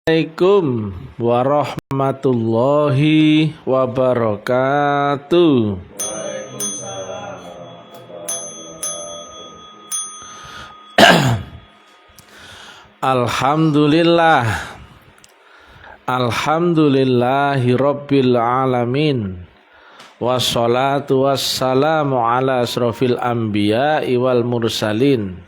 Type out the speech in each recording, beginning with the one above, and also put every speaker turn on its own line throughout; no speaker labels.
Assalamualaikum warahmatullahi wabarakatuh. Alhamdulillah, alhamdulillahi rabbil alamin. Wassalatu wassalamu ala asrofil anbiya'i wal mursalin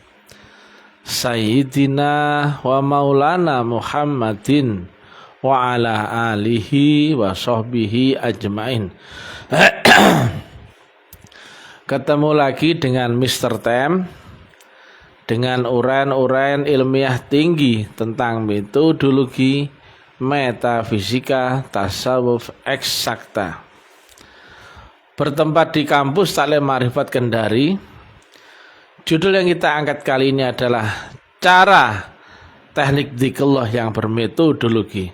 Sayyidina wa maulana Muhammadin wa ala alihi wa sahbihi ajmain. Ketemu lagi dengan Mr. Tem dengan uraian-uraian ilmiah tinggi tentang metodologi, metafisika, tasawuf eksakta. Bertempat di kampus Taklim Ma'rifat Kendari. Judul yang kita angkat kali ini adalah cara teknik dzikrullah yang bermetodologi.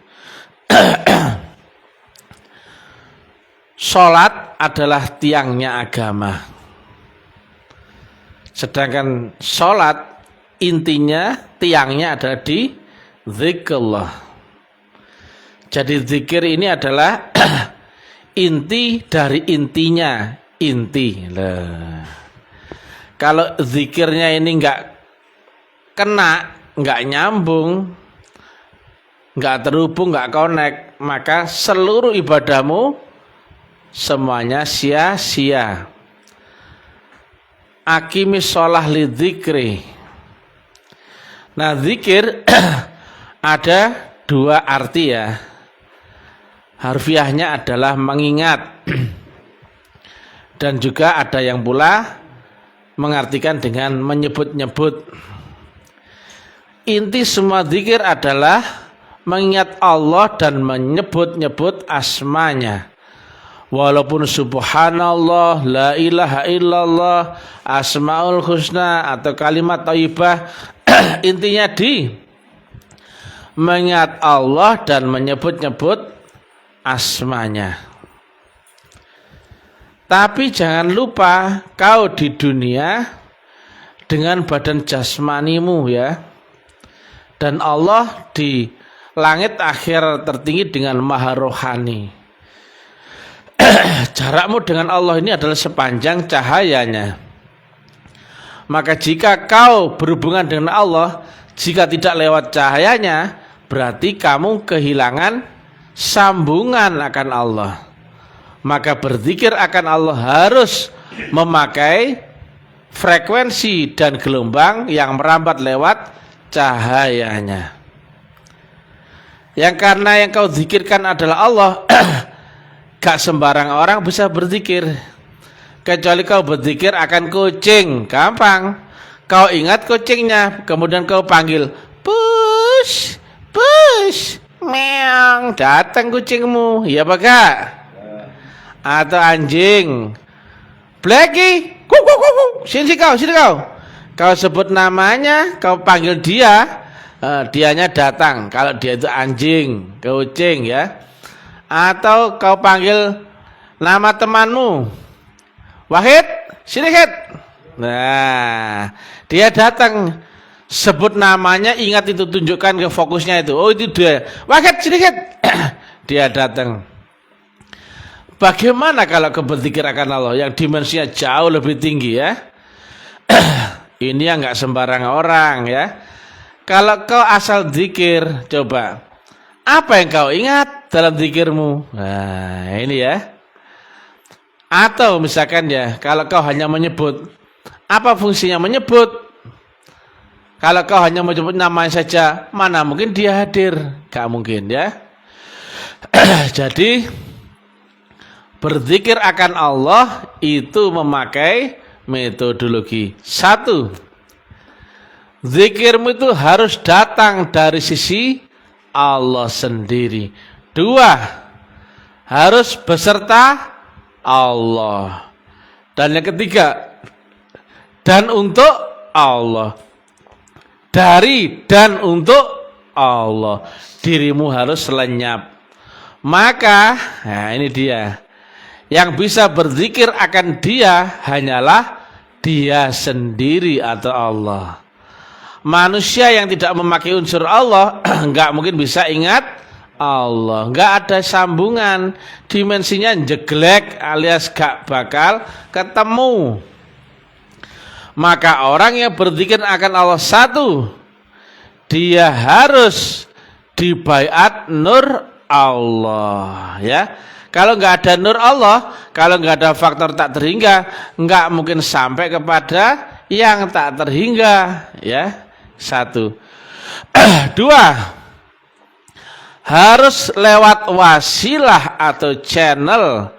Salat adalah tiangnya agama. Sedangkan salat intinya, tiangnya adalah di dzikrullah. Jadi zikir ini adalah inti dari intinya, inti. Kalau zikirnya ini nggak kena, nggak nyambung, nggak terhubung, nggak connect, maka seluruh ibadahmu semuanya sia-sia. Aqimis sholah li dzikri. Nah, zikir ada dua arti ya. Harfiahnya adalah mengingat. Dan juga ada yang pula mengartikan dengan menyebut-nyebut. Inti semua zikir adalah mengingat Allah dan menyebut-nyebut asmanya. Walaupun subhanallah, la ilaha illallah, asmaul husna atau kalimat thayyibah, intinya di mengingat Allah dan menyebut-nyebut asmanya. Tapi jangan lupa kau di dunia dengan badan jasmanimu ya. Dan Allah di langit akhir tertinggi dengan maha rohani. Jarakmu dengan Allah ini adalah sepanjang cahayanya. Maka jika kau berhubungan dengan Allah, jika tidak lewat cahayanya, berarti kamu kehilangan sambungan akan Allah. Maka berzikir akan Allah harus memakai frekuensi dan gelombang yang merambat lewat cahayanya. Yang karena yang kau zikirkan adalah Allah, gak sembarang orang bisa berzikir. Kecuali kau berzikir akan kucing, gampang. Kau ingat kucingnya, kemudian kau panggil, push, push, meong, datang kucingmu, ya apa gak? Atau anjing, Blacky, sini kau, kau sebut namanya, kau panggil dia, dianya datang. Kalau dia itu anjing, kucing ya. Atau kau panggil nama temanmu, Wahid, sini Hid. Nah, dia datang. Sebut namanya, ingat itu, tunjukkan ke fokusnya itu. Oh itu dia, Wahid, sini Hid. Dia datang. Bagaimana kalau kau berzikir akan Allah yang dimensinya jauh lebih tinggi ya? Ini yang nggak sembarang orang ya. Kalau kau asal zikir, coba apa yang kau ingat dalam zikirmu? Nah ini ya. Atau misalkan ya, kalau kau hanya menyebut, apa fungsinya menyebut? Kalau kau hanya menyebut namanya saja, mana mungkin dia hadir? Gak mungkin ya. Jadi berzikir akan Allah itu memakai metodologi. Satu, zikirmu itu harus datang dari sisi Allah sendiri. Dua, harus beserta Allah. Dan yang ketiga, dan untuk Allah. Dari dan untuk Allah. Dirimu harus lenyap. Maka, nah ini dia. Yang bisa berzikir akan dia hanyalah dia sendiri atau Allah. Manusia yang tidak memakai unsur Allah nggak mungkin bisa ingat Allah. Nggak ada sambungan, dimensinya jeglek alias gak bakal ketemu. Maka orang yang berzikir akan Allah satu, dia harus dibaiat nur Allah, ya. Kalau nggak ada nur Allah, kalau nggak ada faktor tak terhingga, nggak mungkin sampai kepada yang tak terhingga, ya. Satu. Dua, harus lewat wasilah atau channel,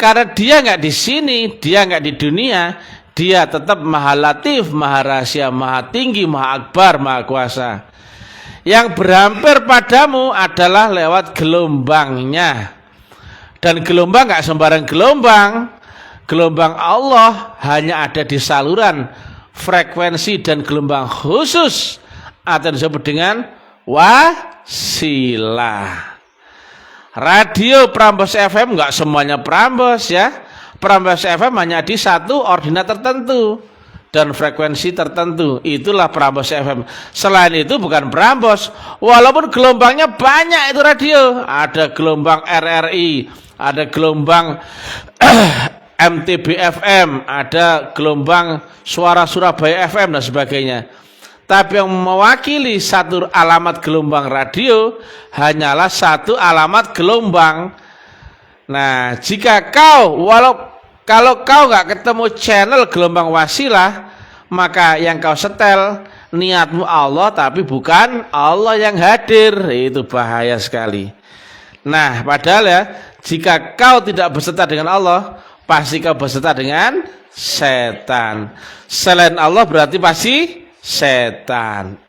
karena dia nggak di sini, dia nggak di dunia, dia tetap maha latif, maha rahasia, maha tinggi, maha akbar, maha kuasa. Yang berhampir padamu adalah lewat gelombangnya. Dan gelombang nggak sembarang gelombang. Gelombang Allah hanya ada di saluran frekuensi dan gelombang khusus atau disebut dengan wasilah. Radio Prambors FM nggak semuanya Prambors, ya. Prambors FM hanya di satu ordinat tertentu dan frekuensi tertentu. Itulah Prambors FM. Selain itu bukan Prambors. Walaupun gelombangnya banyak itu radio. Ada gelombang RRI, ada gelombang MTB FM, ada gelombang Suara Surabaya FM dan sebagainya. Tapi yang mewakili satu alamat gelombang radio hanyalah satu alamat gelombang. Nah, jika kalau kau nggak ketemu channel gelombang wasilah, maka yang kau setel niatmu Allah tapi bukan Allah yang hadir. Itu bahaya sekali. Nah, padahal ya, jika kau tidak berserta dengan Allah, pasti kau berserta dengan setan. Selain Allah berarti pasti setan.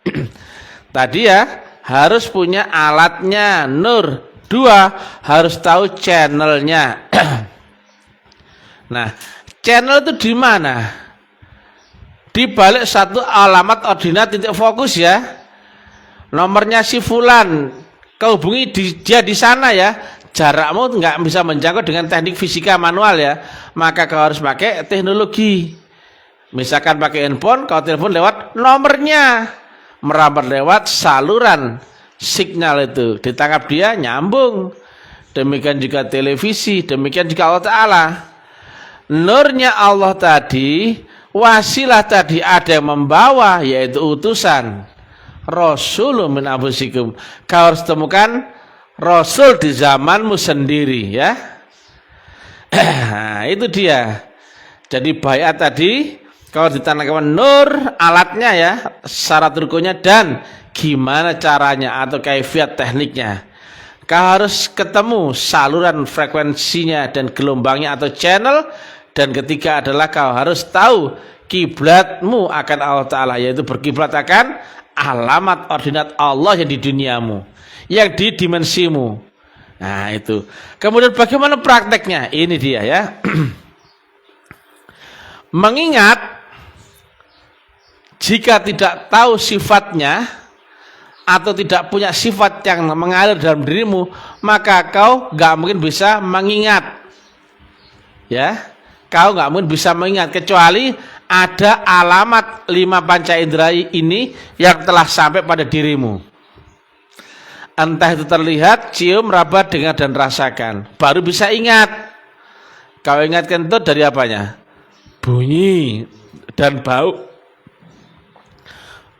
Tadi ya, harus punya alatnya nur. Dua, harus tahu channelnya. Nah, channel itu di mana? Di balik satu alamat ordinat titik fokus, ya. Nomornya si fulan, kau hubungi dia di sana, ya. Jarakmu nggak bisa menjangkau dengan teknik fisika manual, ya. Maka kau harus pakai teknologi. Misalkan pakai handphone, kau telepon lewat nomornya, merambat lewat saluran signal itu, ditangkap dia nyambung. Demikian juga televisi, demikian juga Allah Ta'ala. Nurnya Allah tadi, wasilah tadi ada yang membawa, yaitu utusan Rasulun min anfusikum. Kau harus temukan Rasul di zamanmu sendiri, ya. Nah, itu dia. Jadi baiat tadi kau ditanamkan nur alatnya, ya, syarat rukunnya dan gimana caranya atau kaifiat tekniknya. Kau harus ketemu saluran frekuensinya dan gelombangnya atau channel. Dan ketiga adalah kau harus tahu kiblatmu akan Allah Ta'ala, yaitu berkiblat akan alamat ordinat Allah yang di duniamu, yang di dimensimu. Nah, itu. Kemudian bagaimana prakteknya? Ini dia, ya. Mengingat jika tidak tahu sifatnya atau tidak punya sifat yang mengalir dalam dirimu, maka kau gak mungkin bisa mengingat, ya. Kau nggak mungkin bisa mengingat kecuali ada alamat 5 panca indera ini yang telah sampai pada dirimu. Entah itu terlihat, cium, raba, dengar dan rasakan, baru bisa ingat. Kau ingatkan itu dari apanya? Bunyi dan bau.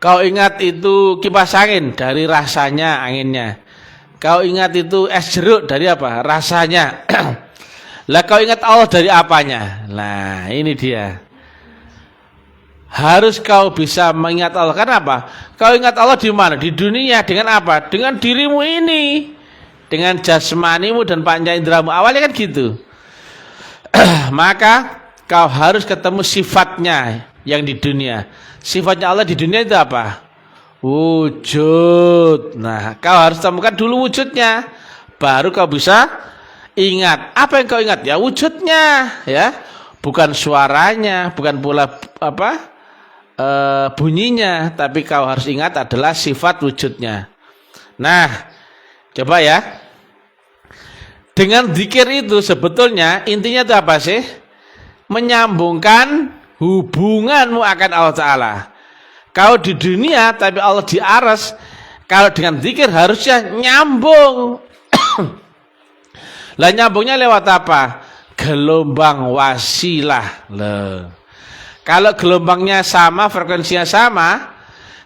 Kau ingat itu kipas angin dari rasanya anginnya. Kau ingat itu es jeruk dari apa? Rasanya. Lah kau ingat Allah dari apanya? Nah, ini dia. Harus kau bisa mengingat Allah. Kenapa? Kau ingat Allah di mana? Di dunia. Dengan apa? Dengan dirimu ini. Dengan jasmanimu dan panca inderamu. Awalnya kan gitu. Maka kau harus ketemu sifatnya yang di dunia. Sifatnya Allah di dunia itu apa? Wujud. Nah, kau harus temukan dulu wujudnya. Baru kau bisa ingat. Apa yang kau ingat? Ya wujudnya, ya. Bukan suaranya, bukan pula bunyinya, tapi kau harus ingat adalah sifat wujudnya. Nah, coba ya. Dengan zikir itu sebetulnya intinya itu apa sih? Menyambungkan hubunganmu akan Allah Ta'ala. Kau di dunia tapi Allah di aras. Kalau dengan zikir harusnya nyambung. Lah nyambungnya lewat apa? Gelombang wasilah. Loh. Kalau gelombangnya sama, frekuensinya sama,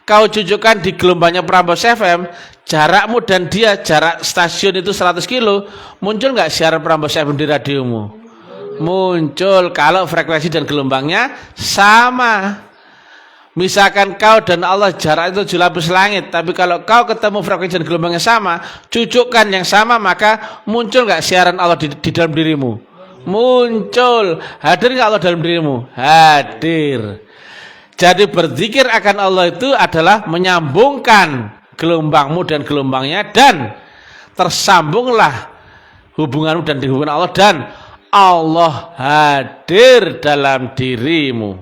kau cucukkan di gelombangnya Prambors FM, jarakmu dan dia, jarak stasiun itu 100 kilo, muncul nggak siaran Prambors FM di radiomu? Muncul kalau frekuensi dan gelombangnya sama. Misalkan kau dan Allah jarak itu 7 lapis langit, tapi kalau kau ketemu frekuensi dan gelombangnya sama, cucukkan yang sama, maka muncul nggak siaran Allah di dalam dirimu? Muncul. Hadir nggak Allah dalam dirimu? Hadir. Jadi berzikir akan Allah itu adalah menyambungkan gelombangmu dan gelombangnya, dan tersambunglah hubunganmu dan hubungan Allah, dan Allah hadir dalam dirimu.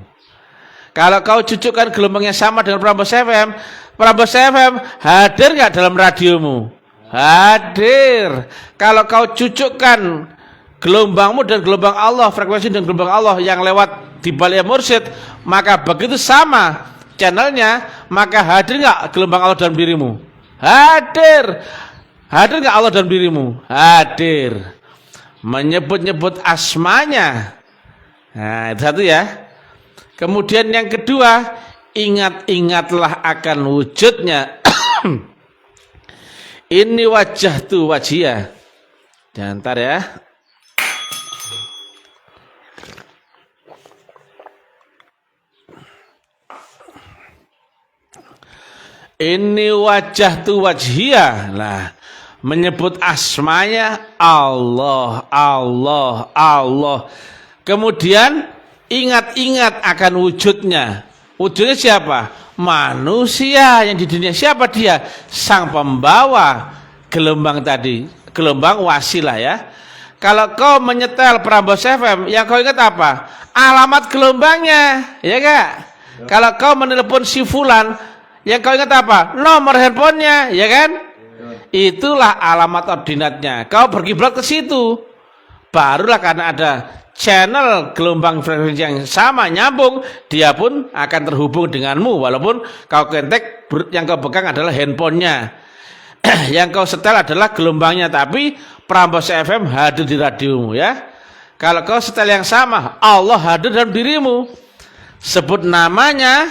Kalau kau cucukkan gelombangnya sama dengan Prambors FM, Prambors FM hadir nggak dalam radiomu? Hadir. Kalau kau cucukkan gelombangmu dan gelombang Allah, frekuensi dan gelombang Allah yang lewat di Balia Mursyid, maka begitu sama channelnya, maka hadir nggak gelombang Allah dalam dirimu? Hadir. Hadir nggak Allah dalam dirimu? Hadir. Menyebut-nyebut asmanya. Nah, itu satu ya. Kemudian yang kedua, ingat-ingatlah akan wujudnya. Ini wajah tu wajhiyah. Jantar ya. Ini wajah tu wajhiyah. Lah, menyebut asmanya Allah, Allah, Allah. Kemudian ingat-ingat akan wujudnya. Wujudnya siapa? Manusia yang di dunia. Siapa dia? Sang pembawa gelombang tadi, gelombang wasilah ya. Kalau kau menyetel Prambors FM, yang kau ingat apa? Alamat gelombangnya, ya Kak? Kalau kau menelepon si fulan, yang kau ingat apa? Nomor handphonenya, ya kan? Itulah alamat ordinatnya. Kau berkiblat ke situ. Barulah karena ada channel gelombang frekuensi yang sama nyambung, dia pun akan terhubung denganmu, walaupun kau kontak yang kau pegang adalah handphonenya. Yang kau setel adalah gelombangnya, tapi Prambors FM hadir di radiomu ya. Kalau kau setel yang sama, Allah hadir dalam dirimu. Sebut namanya,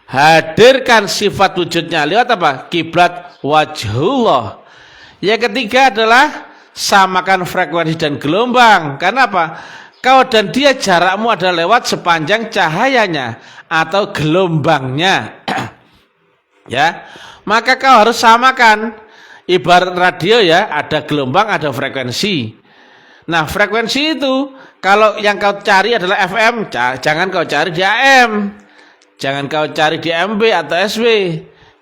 hadirkan sifat wujudnya lewat apa? Kiblat wajhullah. Yang ketiga adalah samakan frekuensi dan gelombang. Karena apa? Kau dan dia jarakmu adalah lewat sepanjang cahayanya atau gelombangnya. Ya, maka kau harus samakan. Ibarat radio ya, ada gelombang, ada frekuensi. Nah, frekuensi itu kalau yang kau cari adalah FM, jangan kau cari di AM. Jangan kau cari di MB atau SW.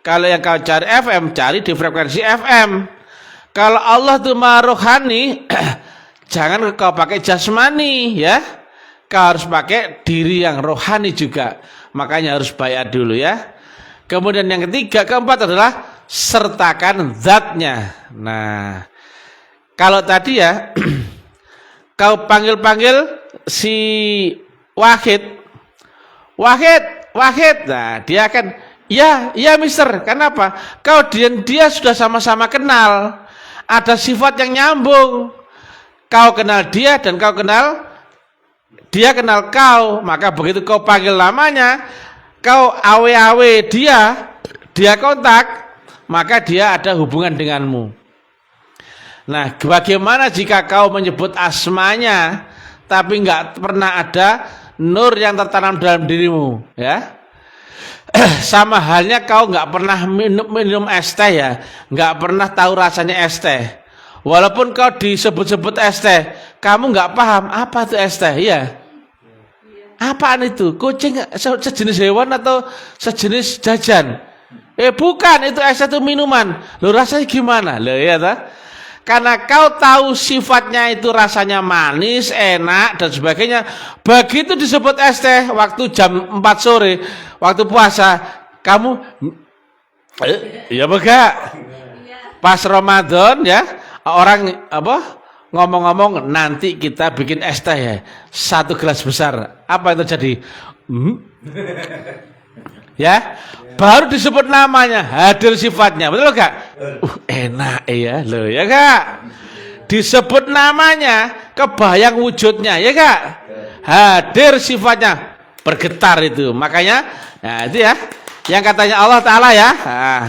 Kalau yang kau cari FM, cari di frekuensi FM. Kalau Allah itu maha rohani, jangan kau pakai jasmani ya. Kau harus pakai diri yang rohani juga. Makanya harus bayar dulu ya. Kemudian yang ketiga, keempat adalah sertakan zatnya. Nah, kalau tadi ya kau panggil-panggil si Wahid. Wahid, Wahid. Nah, dia akan ya mister. Kenapa? Kau dan dia sudah sama-sama kenal. Ada sifat yang nyambung. Kau kenal dia dan kau kenal dia kenal kau. Maka begitu kau panggil namanya, kau awe-awe dia kontak, maka dia ada hubungan denganmu. Nah, bagaimana jika kau menyebut asmanya tapi enggak pernah ada nur yang tertanam dalam dirimu, ya? Sama halnya kau enggak pernah minum es teh ya, enggak pernah tahu rasanya es teh. Walaupun kau disebut-sebut es teh, kamu enggak paham apa itu es teh, ya? Apaan itu? Kucing sejenis hewan atau sejenis jajan? Bukan, itu es teh itu minuman. Loh, rasanya gimana? Loh, ya toh? Karena kau tahu sifatnya itu rasanya manis, enak dan sebagainya. Begitu disebut es teh waktu jam 4 sore, waktu puasa, kamu ya bega. Pas Ramadan ya, orang apa? Ngomong-ngomong nanti kita bikin es teh ya, 1 gelas besar. Apa yang terjadi? Ya, baru disebut namanya, hadir sifatnya. Betul enggak? Enak ya, loh ya Kak. Disebut namanya, kebayang wujudnya, ya Kak. Hadir sifatnya, bergetar itu. Makanya, nah itu ya, yang katanya Allah Ta'ala ya. Nah,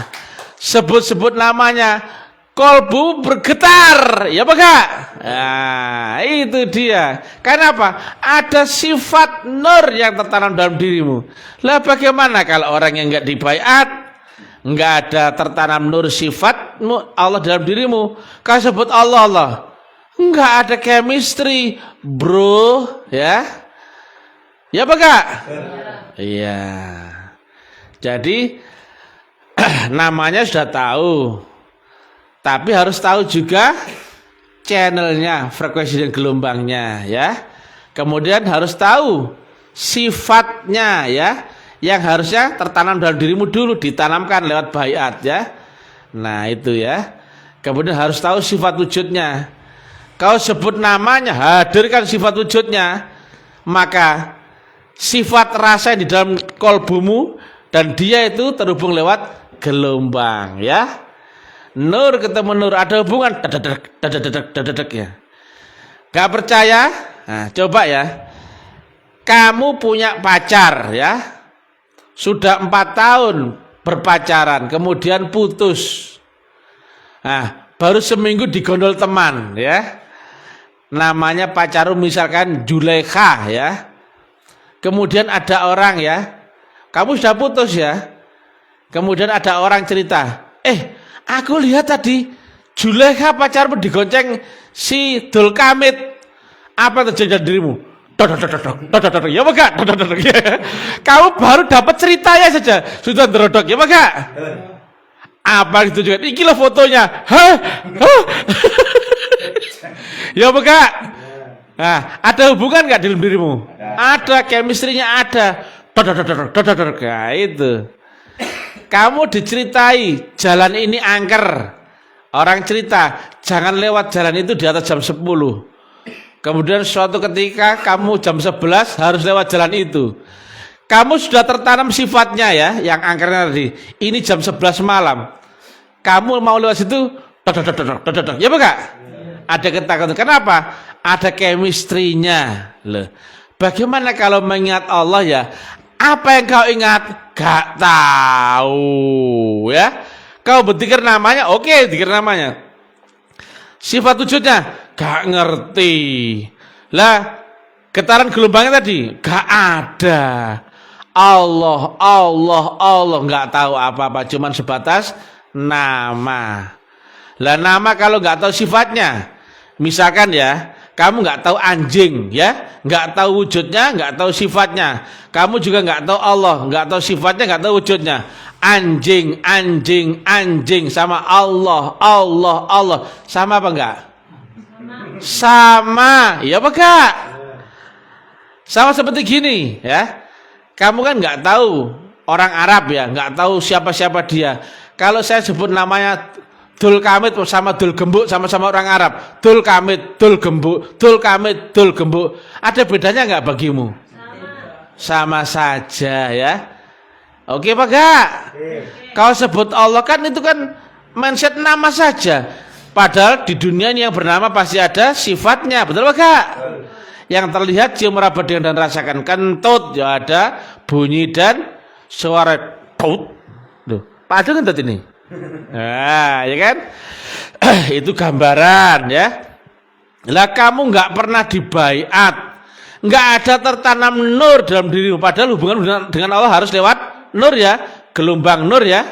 sebut-sebut namanya, kolbu bergetar, ya Pak Kak? Nah, itu dia. Kenapa? Ada sifat nur yang tertanam dalam dirimu. Lah bagaimana kalau orang yang enggak dibaiat, enggak ada tertanam nur sifat Allah dalam dirimu? Kau sebut Allah, Allah. Enggak ada chemistry, bro, ya. Ya Pak Kak? Iya. Jadi namanya sudah tahu. Tapi harus tahu juga channelnya, frekuensi dan gelombangnya ya. Kemudian harus tahu sifatnya ya, yang harusnya tertanam dalam dirimu dulu, ditanamkan lewat baiat ya. Nah itu ya. Kemudian harus tahu sifat wujudnya. Kau sebut namanya, hadirkan sifat wujudnya, maka sifat rasa di dalam kolbumu dan dia itu terhubung lewat gelombang ya. Nur ketemu nur, ada hubungan dadadadek ya. Gak percaya? Nah, coba ya. Kamu punya pacar ya. Sudah 4 tahun berpacaran, kemudian putus. Nah, baru seminggu digondol teman ya. Namanya pacarmu misalkan Julekha ya. Kemudian ada orang ya. Kamu sudah putus ya. Kemudian ada orang cerita, aku lihat tadi Julekha pacarmu digonceng si Dulkamit. Apa terjadi dirimu? Ya Pak. Kamu baru dapat ceritanya saja sudah drodok ya Pak. Apa itu juga? Iki loh fotonya. Ya Pak. Nah, ada hubungan nggak dalam dirimu? Ada, chemistry-nya ada. Nah, itu. Kamu diceritai jalan ini angker. Orang cerita jangan lewat jalan itu di atas jam 10. Kemudian suatu ketika kamu jam 11 harus lewat jalan itu. Kamu sudah tertanam sifatnya ya, yang angkernya tadi. Ini jam 11 malam. Kamu mau lewat situ, ya Pak? Ada ketakutan. Kenapa? Ada chemistry-nya. Loh. Bagaimana kalau mengingat Allah ya? Apa yang kau ingat? Gak tahu ya. Kau berpikir namanya, oke, berpikir namanya. Sifat wujudnya gak ngerti. Lah, getaran gelombangnya tadi gak ada. Allah gak tahu apa-apa, cuman sebatas nama. Lah nama kalau gak tahu sifatnya, misalkan ya, kamu nggak tahu anjing ya, nggak tahu wujudnya, nggak tahu sifatnya. Kamu juga nggak tahu Allah, nggak tahu sifatnya, nggak tahu wujudnya. Anjing sama Allah sama apa enggak? Sama, ya Pak Kak? Sama seperti gini ya. Kamu kan nggak tahu orang Arab ya, nggak tahu siapa dia. Kalau saya sebut namanya Dul Kamit sama Dul Gembuk, sama-sama orang Arab. Dul Kamit, Dul Gembuk, Dul Kamit, Dul Gembuk. Ada bedanya nggak bagimu? Sama saja ya. Oke Pak Kak? Kau sebut Allah kan itu kan mindset nama saja. Padahal di dunia ini yang bernama pasti ada sifatnya. Betul Pak Kak? Yang terlihat cium raba dan rasakan. Kentut ya ada, bunyi dan suara tut. Tuh, Pak ada kentut ini? Nah, ya kan? Itu gambaran ya. Lah kamu nggak pernah dibaiat, nggak ada tertanam nur dalam dirimu. Padahal hubungan dengan Allah harus lewat nur ya, gelombang nur ya.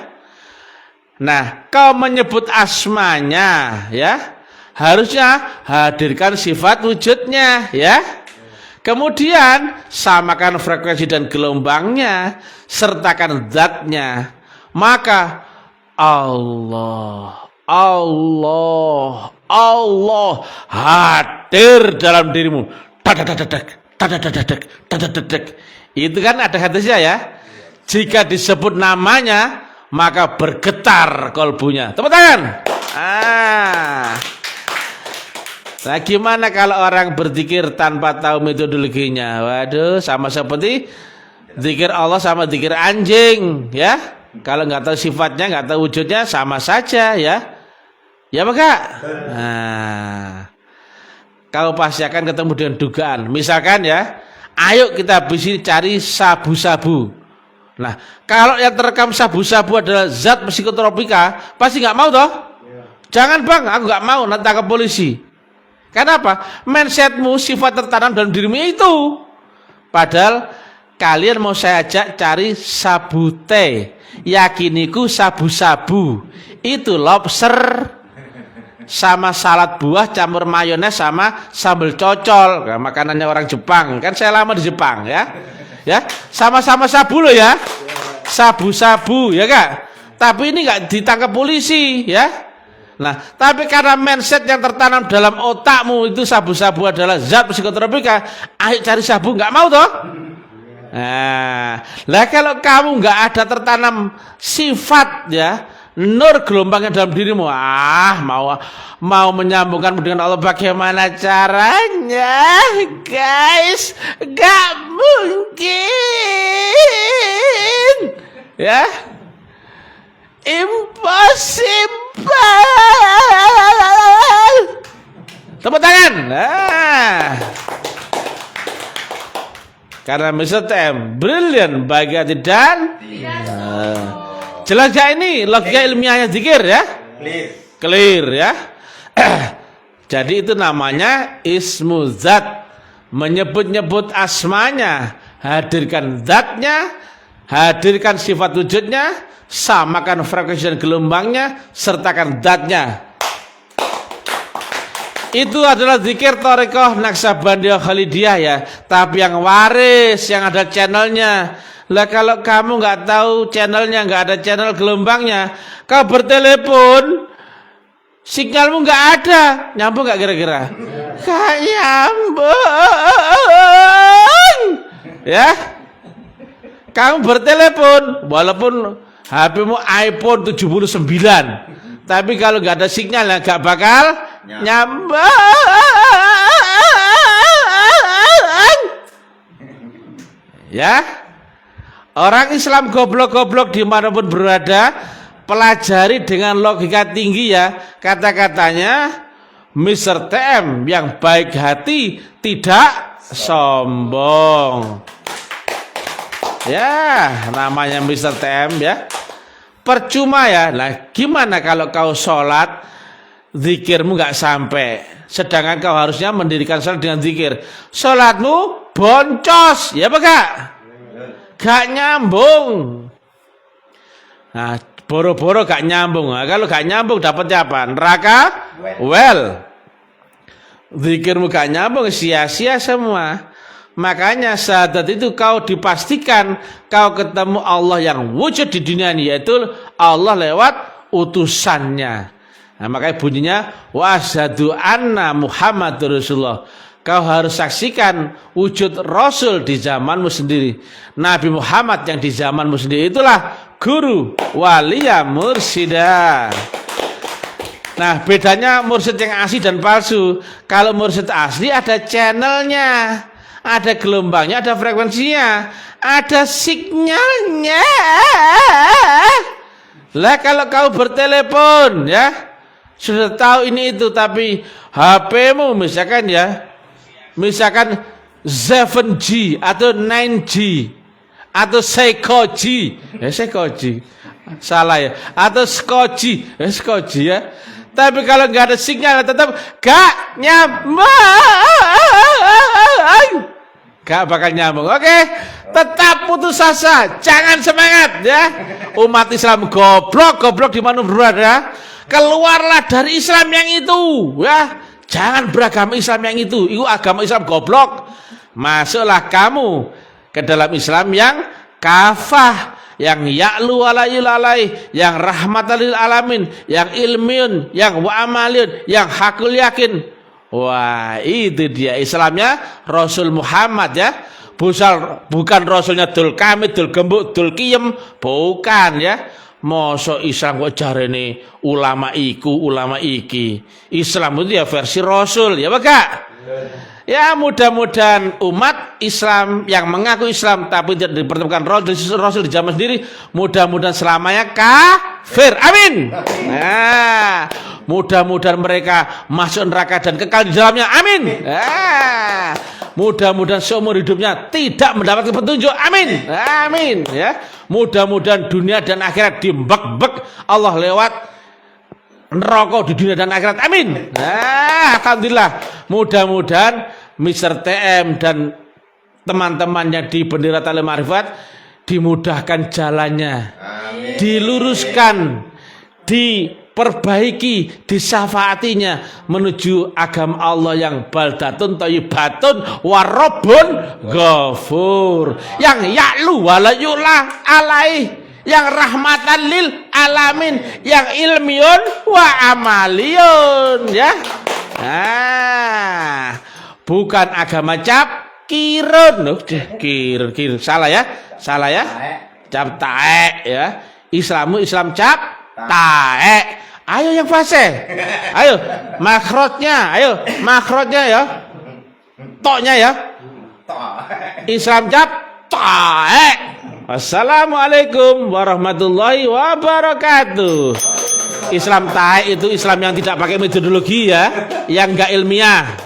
Nah, kau menyebut asmanya ya, harusnya hadirkan sifat wujudnya ya. Kemudian samakan frekuensi dan gelombangnya, sertakan zatnya. Maka Allah hadir dalam dirimu. Itu kan ada hadisnya ya. Jika disebut namanya, maka bergetar kolbunya. Tepuk tangan. Nah, gimana kalau orang berzikir tanpa tahu metodologinya? Waduh, sama seperti Zikir Allah sama zikir anjing, ya. Kalau nggak tahu sifatnya, nggak tahu wujudnya, sama saja, ya. Ya, Pak Kak? Nah, kau pasti akan ketemu dengan dugaan. Misalkan ya, ayo kita habis ini cari sabu-sabu. Nah, kalau yang terekam sabu-sabu adalah zat psikotropika, pasti nggak mau toh? Jangan bang, aku nggak mau, nanti tangkap polisi. Kenapa? Mindsetmu, sifat tertanam dalam dirimu itu. Padahal kalian mau saya ajak cari sabu teh, yakiniku sabu-sabu. Itu lobster sama salad buah campur mayones sama sambal cocol. Nah, makanannya orang Jepang. Kan saya lama di Jepang, ya. Ya, sama-sama sabu loh ya. Sabu-sabu, ya Kak. Tapi ini nggak ditangkap polisi, ya. Nah, tapi karena mindset yang tertanam dalam otakmu itu sabu-sabu adalah zat psikotropika, ayo cari sabu, nggak mau toh? Nah, lah kalau kamu nggak ada tertanam sifat ya, nur gelombangnya dalam dirimu, mau menyambungkan dengan Allah, bagaimana caranya, guys? Nggak mungkin, ya. Impossible. Tepuk tangan. Nah. Karena Mr. TM brilliant bagi hati dan jelas gak ini logika ilmiahnya zikir ya? Clear ya. Jadi itu namanya ismu zat, menyebut-nyebut asmanya, hadirkan zatnya, hadirkan sifat wujudnya, samakan frekuensi dan gelombangnya, sertakan zatnya. Itu adalah zikir Thariqah Naqsabandiyah Khalidiyah ya. Tapi yang waris, yang ada channelnya. Lah kalau kamu nggak tahu channelnya, nggak ada channel gelombangnya, kau bertelepon, sinyalmu nggak ada, nyambung nggak kira-kira? Nggak nyambung, ya. Kamu bertelepon, walaupun HP-mu iPhone 79, tapi kalau nggak ada sinyal, nggak bakal nyambung. Ya, orang Islam goblok-goblok dimanapun berada, pelajari dengan logika tinggi ya. Kata-katanya Mr. TM yang baik hati, tidak sombong. Ya, namanya Mr. TM ya. Percuma ya. Nah, gimana kalau kau sholat, zikirmu nggak sampai, sedangkan kau harusnya mendirikan sholat dengan zikir. Sholatmu boncos, ya Pak Kak? Gak nyambung. Nah, boro-boro gak nyambung. Nah, kalau gak nyambung dapatnya apa? Neraka? Well, zikirmu gak nyambung, sia-sia semua. Makanya syahadat itu kau dipastikan kau ketemu Allah yang wujud di dunia ini, yaitu Allah lewat utusannya. Nah, makanya bunyinya wa asyhadu anna Muhammadur Rasulullah. Kau harus saksikan wujud Rasul di zamanmu sendiri. Nabi Muhammad yang di zamanmu sendiri itulah guru waliya mursyida. Nah, bedanya mursyid yang asli dan palsu. Kalau mursyid asli ada channelnya, ada gelombangnya, ada frekuensinya, ada sinyalnya. Lah kalau kau bertelepon ya, sudah tahu ini itu, tapi HP-mu misalkan ya, misalkan 7G atau 9G atau Seikoji, Seikoji salah ya, atau Skoji, Skoji ya. Tapi kalau nggak ada sinyal tetap gak nyambung, gak bakal nyambung. Oke, tetap putus asa, jangan semangat ya. Umat Islam goblok di mana berada, keluarlah dari Islam yang itu ya. Jangan beragama Islam yang itu agama Islam goblok. Masuklah kamu ke dalam Islam yang kafah, yang ya'lu alai, yang rahmatan lil alamin, yang ilmiun, yang wa'amalin, yang hakul yakin. Wah, itu dia Islamnya Rasul Muhammad ya. Bukan Rasulnya Dul Kamid, Dul Gembuk, Dul Kiem, bukan ya. Mosok Islam kok jarene ulama iku, ulama iki. Islam itu ya versi Rasul, ya Pak Kak? Ya mudah-mudahan umat Islam yang mengaku Islam tapi tidak dipertemukan Rasul di zaman sendiri, mudah-mudahan selamanya kafir. Amin. Nah, mudah-mudahan mereka masuk neraka dan kekal di dalamnya. Amin. Nah, mudah-mudahan seumur hidupnya tidak mendapatkan petunjuk. Amin. Amin. Ya. Mudah-mudahan dunia dan akhirat dimbek-bek Allah lewat neraka di dunia dan akhirat. Amin. Nah, alhamdulillah. Mudah-mudahan Mr. TM dan teman-temannya di Bendera Ta'lim Ma'rifat dimudahkan jalannya. Amin. Diluruskan, diperbaiki, disafaatinya menuju agama Allah yang baldatun thayyibatun warrabbun ghafur, yang ya'lu wa la yu'la alaih, yang rahmatan lil alamin, yang ilmiun wa amaliyun, ya. Nah, bukan agama cap kirun, kirun salah ya, cap taek ya. Islamu Islam cap taek. Ayo yang fasih, ayo makrotnya ya, toknya ya. Islam cap taek. Assalamualaikum warahmatullahi wabarakatuh. Islam taek itu Islam yang tidak pakai metodologi ya, yang enggak ilmiah.